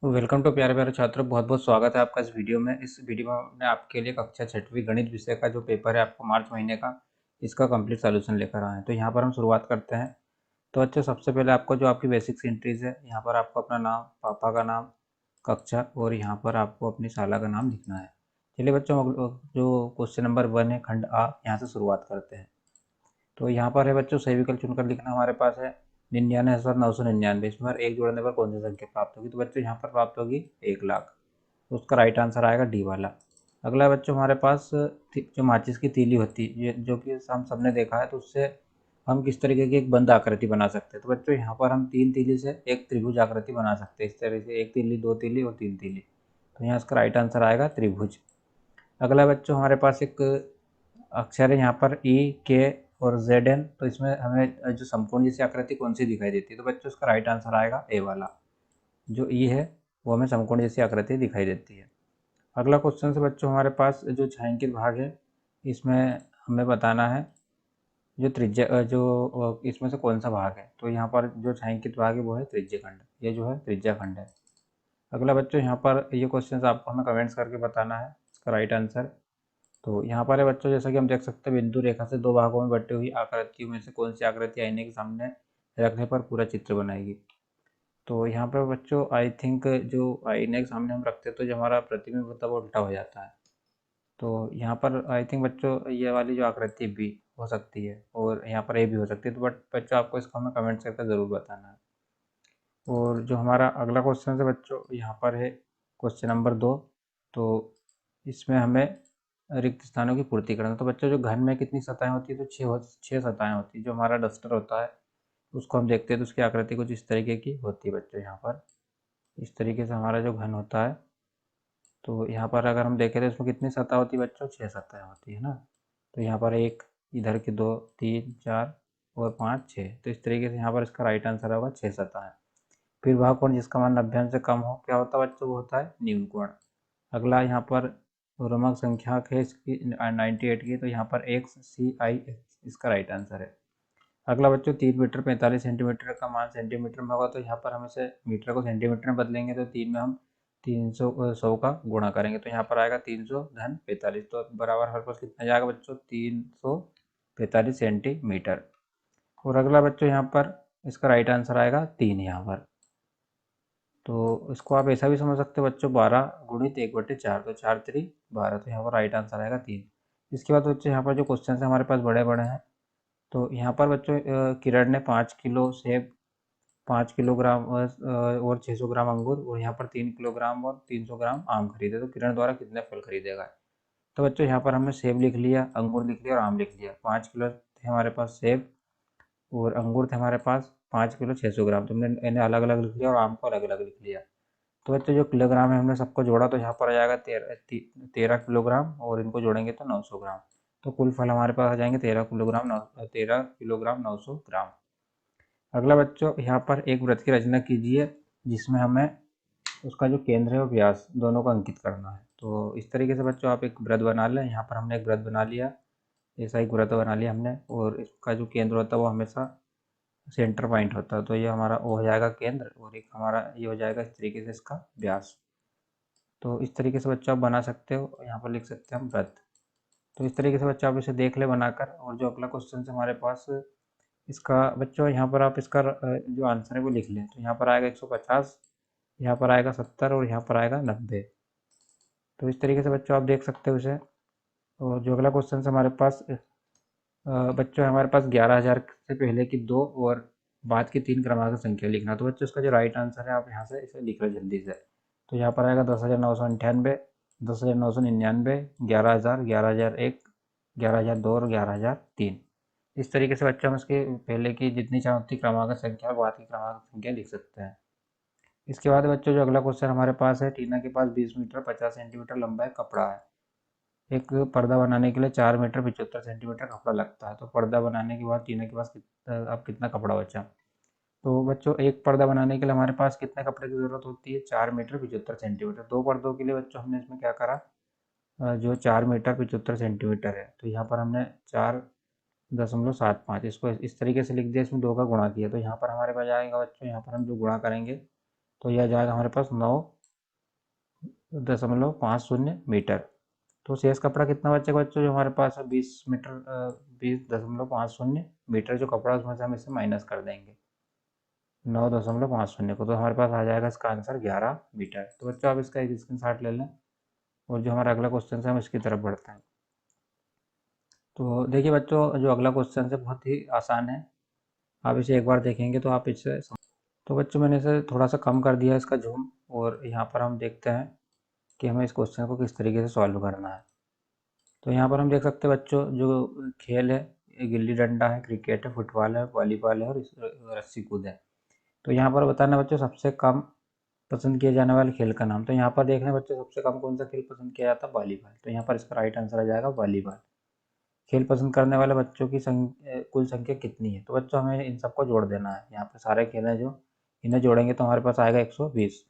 Welcome to प्यारे प्यारे छात्रों, बहुत बहुत स्वागत है आपका इस वीडियो में। इस वीडियो में हमने आपके लिए कक्षा 6वीं गणित विषय का जो पेपर है आपको मार्च महीने का, इसका कंप्लीट सॉल्यूशन लेकर आए हैं। तो यहाँ पर हम शुरुआत करते हैं। तो बच्चों, सबसे पहले आपको जो आपकी बेसिक्स एंट्रीज है, यहाँ पर आपको अपना नाम, पापा का नाम, कक्षा और यहाँ पर आपको अपनी शाला का नाम लिखना है। चलिए बच्चों, जो क्वेश्चन नंबर 1 है खंड आ, यहाँ से शुरुआत करते हैं। तो यहाँ पर है बच्चों, सही विकल्प चुनकर लिखना हमारे पास है 99,999। इसमें एक जोड़ने पर कौन सी संख्या प्राप्त होगी? तो बच्चों यहाँ पर प्राप्त होगी 1,00,000। तो उसका राइट आंसर आएगा डी वाला। अगला बच्चों, हमारे पास जो माचिस की तीली होती है, जो कि हम सबने देखा है, तो उससे हम किस तरीके की एक बंद आकृति बना सकते हैं? तो बच्चों यहाँ पर हम 3 तीली से एक त्रिभुज आकृति बना सकते हैं। इस तरह से 1 तीली, 2 तीली और 3 तीली। तो यहाँ इसका राइट आंसर आएगा त्रिभुज। अगला बच्चों, हमारे पास एक अक्षर है यहाँ पर ई, के और जेड एन। तो इसमें हमें जो समकोण जैसी आकृति कौन सी दिखाई देती है? तो बच्चों इसका राइट आंसर आएगा ए वाला। जो ई है वो हमें समकोण जैसी आकृति दिखाई देती है। अगला क्वेश्चन से बच्चों, हमारे पास जो छायांकित भाग है, इसमें हमें बताना है जो त्रिज्या, जो इसमें से कौन सा भाग है। तो यहाँ पर जो छायांकित भाग है वो है त्रिज्यखंड। ये जो है त्रिज्याखंड है। अगला बच्चों, यहाँ पर ये क्वेश्चन आपको हमें कमेंट्स करके बताना है इसका राइट आंसर। तो यहाँ पर है बच्चों, जैसा कि हम देख सकते हैं, बिंदु रेखा से दो भागों में बटी हुई आकृतियों में से कौन सी आकृति आईने के सामने रखने पर पूरा चित्र बनाएगी? तो यहाँ पर बच्चों, आई थिंक जो आईने के सामने हम रखते हैं तो जो हमारा प्रतिबिंब होता है वो उल्टा हो जाता है। तो यहाँ पर आई थिंक बच्चों, ये वाली जो आकृति बी हो सकती है और यहाँ पर ए भी हो सकती है। तो बट बच्चों, आपको इसको हमें कमेंट करके ज़रूर बताना है। और जो हमारा अगला क्वेश्चन है बच्चों, यहाँ पर है क्वेश्चन नंबर 2। तो इसमें हमें रिक्त स्थानों की पूर्ति करना। तो बच्चों, जो घन में कितनी सतहें होती है? तो छः सतहें होती है। जो हमारा डस्टर होता है उसको हम देखते हैं तो उसकी आकृति कुछ इस तरीके की होती है बच्चों। यहाँ पर इस तरीके से हमारा जो घन होता है, तो यहाँ पर अगर हम देखें तो इसमें कितनी सतह होती है बच्चों? 6 सतहें होती है ना। तो यहाँ पर एक, इधर की 2, 3, 4 और 5, 6। तो इस तरीके से यहाँ पर इसका राइट आंसर होगा 6 सतह है। फिर वह कोण जिसका मान 90 से कम हो, क्या होता है बच्चों? वो होता है न्यून कोण। अगला यहाँ पर रोमक संख्या है इसकी 98 की। तो यहाँ पर एक्स सी आई इसका राइट आंसर है। अगला बच्चों, 3 मीटर 45 सेंटीमीटर का मान सेंटीमीटर में होगा। तो यहाँ पर हम इसे मीटर को सेंटीमीटर में बदलेंगे। तो 3 में हम 300 का गुणा करेंगे। तो यहाँ पर आएगा 300 धन 45। तो बराबर हमारे पास कितना जाएगा बच्चों? 345 सेंटीमीटर। और अगला बच्चों, यहाँ पर इसका राइट आंसर आएगा 3 यहाँ पर। तो इसको आप ऐसा भी समझ सकते हो बच्चों, 12 गुणित 1/4। तो 4 3 12। तो यहाँ पर राइट आंसर आएगा 3। इसके बाद बच्चों, यहाँ पर जो क्वेश्चन है हमारे पास बड़े बड़े हैं। तो यहाँ पर बच्चों, किरण ने 5 किलो सेब, 5 किलोग्राम और 600 ग्राम अंगूर और यहाँ पर 3 किलोग्राम और 300 ग्राम आम खरीदे। तो किरण द्वारा कितने फल खरीदेगा? तो बच्चों, यहाँ पर हमने सेब लिख लिया, अंगूर लिख लिया और आम लिख लिया। 5 किलो थे हमारे पास सेब और अंगूर थे हमारे पास 5 किलो 600 ग्राम। तो हमने इन्हें अलग अलग लिख लिया और आम को अलग अलग लिख लिया। तो बच्चों, जो किलोग्राम है हमने सबको जोड़ा, तो यहाँ पर आ जाएगा 13 किलोग्राम और इनको जोड़ेंगे तो 900 ग्राम। तो कुल फल हमारे पास आ जाएंगे 13 किलोग्राम 900 ग्राम। अगला बच्चों, यहाँ पर एक वृत्त की रचना कीजिए जिसमें हमें उसका जो केंद्र है और व्यास दोनों को अंकित करना है। तो इस तरीके से बच्चों आप एक वृत्त बना लें। यहाँ पर हमने एक वृत्त बना लिया, ऐसा एक वृत्त बना लिया हमने, और इसका जो केंद्र होता है वो हमेशा सेंटर पॉइंट होता है। तो ये हमारा वो हो जाएगा केंद्र और एक हमारा ये हो जाएगा इस तरीके से इसका व्यास। तो इस तरीके से बच्चों आप बना सकते हो, यहाँ पर लिख सकते हैं हम वृत्त। तो इस तरीके से बच्चों आप इसे देख ले बनाकर। और जो अगला क्वेश्चन है हमारे पास, इसका बच्चों यहाँ पर आप इसका जो आंसर है वो लिख लें। तो यहाँ पर आएगा 150, यहाँ पर आएगा 70 और यहाँ पर आएगा 90। तो इस तरीके से बच्चों आप देख सकते हो इसे। और जो अगला क्वेश्चन है हमारे पास, बच्चों हमारे पास 11,000 से पहले की 2 और बाद की 3 क्रमांक संख्या लिखना। तो बच्चों, इसका जो राइट आंसर है आप यहाँ से इसे लिख लो जल्दी से। तो यहाँ पर आएगा 10,998, 10,999, 11,000, 11,001, 11,002 और 11,003। इस तरीके से बच्चों हम इसके पहले की जितनी चाहती क्रमांक संख्या और बाद की क्रमांक संख्या लिख सकते हैं। इसके बाद बच्चों, जो अगला क्वेश्चन हमारे पास है, टीना के पास 20 मीटर 50 सेंटीमीटर लंबा एक कपड़ा है। एक पर्दा बनाने के लिए 4 मीटर 75 सेंटीमीटर कपड़ा लगता है। तो पर्दा बनाने के बाद टीना के पास अब कितना कपड़ा बचा? तो बच्चों, एक पर्दा बनाने के लिए हमारे पास कितने कपड़े की ज़रूरत होती है? 4 मीटर 75 सेंटीमीटर। 2 पर्दों के लिए बच्चों हमने इसमें क्या करा, जो 4 मीटर 75 सेंटीमीटर है, तो यहाँ पर हमने 4.75 इसको इस तरीके से लिख दिया, इसमें 2 का गुणा किया। तो यहाँ पर हमारे पास आएगा बच्चों, यहाँ पर हम जो गुणा करेंगे तो यह जाएगा हमारे पास 9.50 मीटर। तो शेष कपड़ा कितना बचेगा बच्चों, जो हमारे पास है 20 मीटर, 20.50 मीटर जो कपड़ा उसमें से हम इसे माइनस कर देंगे 9.50 को, तो हमारे पास आ जाएगा इसका आंसर 11 मीटर। तो बच्चों आप इसका एक स्क्रीनशॉट ले लें और जो हमारा अगला क्वेश्चन है हम इसकी तरफ बढ़ते हैं। तो देखिए बच्चों, जो अगला क्वेश्चन है बहुत ही आसान है, आप इसे एक बार देखेंगे तो आप इससे तो बच्चों मैंने इसे थोड़ा सा कम कर दिया है इसका जूम, और यहाँ पर हम देखते हैं कि हमें इस क्वेश्चन को किस तरीके से सॉल्व करना है। तो यहाँ पर हम देख सकते हैं बच्चों, जो खेल है ये गिल्ली डंडा है, क्रिकेट है, फुटबॉल है, वॉलीबॉल है और रस्सी कूद है। तो यहाँ पर बताना बच्चों सबसे कम पसंद किए जाने वाले खेल का नाम। तो यहाँ पर देख रहे हैं बच्चों सबसे कम कौन सा खेल पसंद किया जाता है, वॉलीबॉल। तो यहाँ पर इसका राइट आंसर आ जाएगा वॉलीबॉल। खेल पसंद करने वाले बच्चों की कुल संख्या कितनी है, तो बच्चों हमें इन सबको जोड़ देना है। यहाँ पर सारे खेल हैं जो इन्हें जोड़ेंगे तो हमारे पास आएगा 120।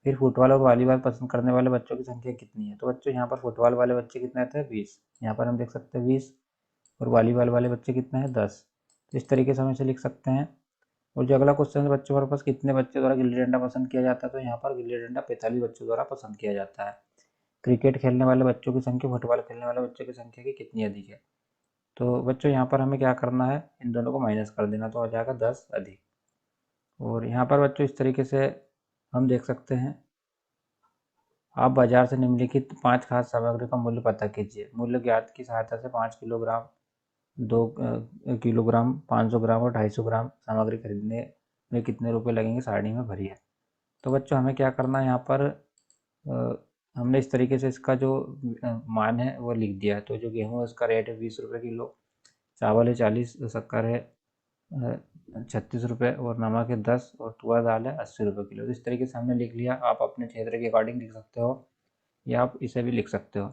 फिर फुटबॉल और वॉलीबॉल पसंद करने वाले बच्चों की संख्या कितनी है, तो बच्चों यहाँ पर फुटबॉल वाले बच्चे कितने थे 20, यहाँ पर हम देख सकते हैं 20, और वॉलीबॉल वाले बच्चे कितने हैं 10। तो इस तरीके से हम इसे लिख सकते हैं। और जो अगला क्वेश्चन है बच्चों हमारे पास, कितने बच्चों द्वारा गिल्ली डंडा पसंद किया जाता है, तो यहाँ पर गिल्ली डंडा 45 बच्चों द्वारा पसंद किया जाता है। क्रिकेट खेलने वाले बच्चों की संख्या फुटबॉल खेलने वाले बच्चों की संख्या की कितनी अधिक है, तो बच्चों यहाँ पर हमें क्या करना है, इन दोनों को माइनस कर देना, तो हो जाएगा 10 अधिक। और यहाँ पर बच्चों इस तरीके से हम देख सकते हैं, आप बाजार से निम्नलिखित 5 खाद्य सामग्री का मूल्य पता कीजिए। मूल्य ज्ञात की सहायता से 5 किलोग्राम, 2 किलोग्राम, 500 ग्राम और 250 ग्राम सामग्री खरीदने में कितने रुपए लगेंगे, सारणी में भरिए। तो बच्चों हमें क्या करना है, यहाँ पर हमने इस तरीके से इसका जो मान है वो लिख दिया है। तो जो गेहूँ है उसका रेट है 20 रुपये किलो, चावल है 40, शक्कर है 36 रुपये, और नमक है 10, और तुअर दाल है 80 रुपये किलो। तो इस तरीके से हमने लिख लिया। आप अपने क्षेत्र के अकॉर्डिंग लिख सकते हो या आप इसे भी लिख सकते हो।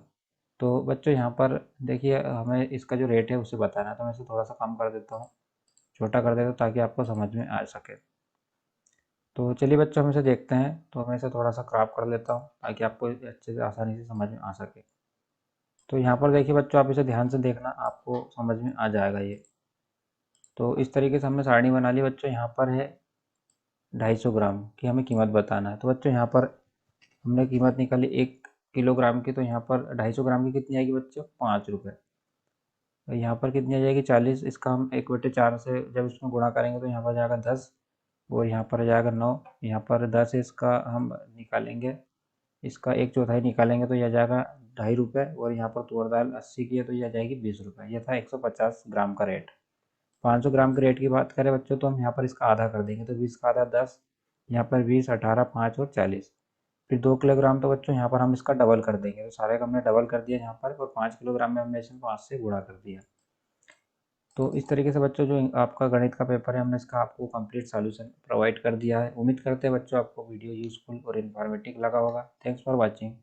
तो बच्चों यहाँ पर देखिए हमें इसका जो रेट है उसे बताना है, तो मैं इसे थोड़ा सा कम कर देता हूँ, छोटा कर देता हूँ ताकि आपको समझ में आ सके। तो चलिए बच्चों हम इसे देखते हैं। तो मैं इसे थोड़ा सा क्रॉप कर लेता हूँ ताकि आपको अच्छे से आसानी से समझ में आ सके। तो यहाँ पर देखिए बच्चों, आप इसे ध्यान से देखना, आपको समझ में आ जाएगा ये। तो इस तरीके से हमने सारणी बना ली बच्चों। यहाँ पर है 250 ग्राम की हमें कीमत बताना है। तो बच्चों यहाँ पर हमने कीमत निकाली 1 किलोग्राम की, तो यहाँ पर 250 ग्राम की कितनी आएगी बच्चों, 5 रुपये। तो यहाँ पर कितनी आ जाएगी 40, इसका हम 1/4 से जब इसमें गुणा करेंगे तो यहाँ पर जाएगा 10, और यहाँ पर जाएगा 9, यहाँ पर 10 है, इसका हम निकालेंगे, इसका 1/4 निकालेंगे तो यह जाएगा 2.5 रुपये, और यहाँ पर तूर दाल 80 की है तो यह जाएगी 20 रुपये। यह था 150 ग्राम का रेट। 500 ग्राम के रेट की बात करें बच्चों तो हम यहाँ पर इसका आधा कर देंगे, तो 20 का आधा 10, यहाँ पर 20, 18, 5 और 40। फिर 2 किलोग्राम तो बच्चों यहाँ पर हम इसका डबल कर देंगे, तो सारे का हमने डबल कर दिया यहाँ पर, और 5 किलोग्राम में हमने इसे 5 से गुणा कर दिया। तो इस तरीके से बच्चों जो आपका गणित का पेपर है, हमने इसका आपको कंप्लीट सॉल्यूशन प्रोवाइड कर दिया है। उम्मीद करते हैं बच्चों आपको वीडियो यूजफुल और इन्फॉर्मेटिव लगा होगा। Thanks for watching.